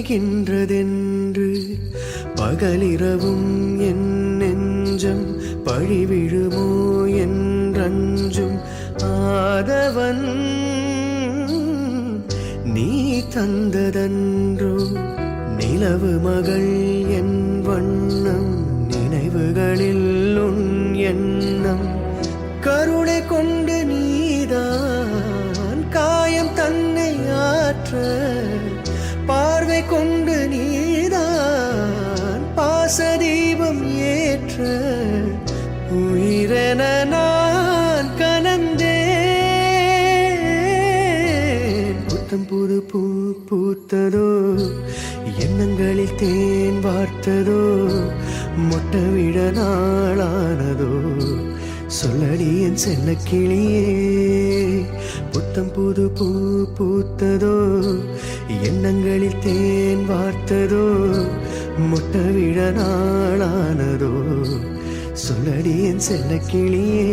செய்கின்றதென்று பகலிரவும் என் நெஞ்சம் பழிவிழுமோ என்றஞ்சும் ஆதவன் நீ தந்ததன்றோ நிலவு மகள் என் வண்ணம் நினைவுகளில் உன் எண்ணம் கருணை கொண்டு நீதான் காயம் தன்னை ஆற்ற பார்வை கொண்டு நீதான் பாசதீபம் ஏற்ற உயிரென நான் கலந்தேன் புத்தம் புது பூ பூத்ததோ எண்ணங்களில் தேன் வார்த்ததோ மொட்டவிட நாளானதோ சொல்லடி என் செல்ல கிளியே புத்தம் புது பூ பூத்ததோ எண்ணங்களில் தேன் வார்த்ததோ முட்டவிட நாளானதோ சொல்லடி என் செல்ல கிளியே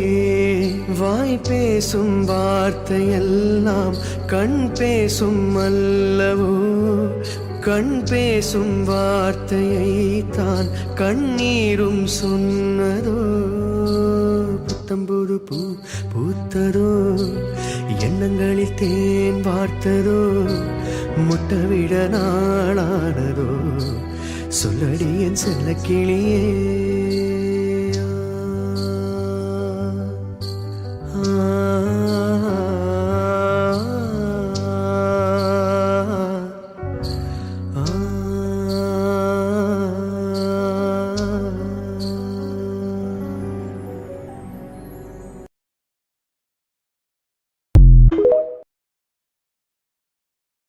வாய் பேசும் வார்த்தையெல்லாம் கண் பேசும் அல்லவோ கண் பேசும் வார்த்தையை தான் கண்ணீரும் சொன்னதோ புத்தம்புது பூ பூத்ததோ எண்ணங்களில் தேன் வார்த்ததோ முட்டவிட நாளானதோ சொல்லடி என் செல்ல கிளியே.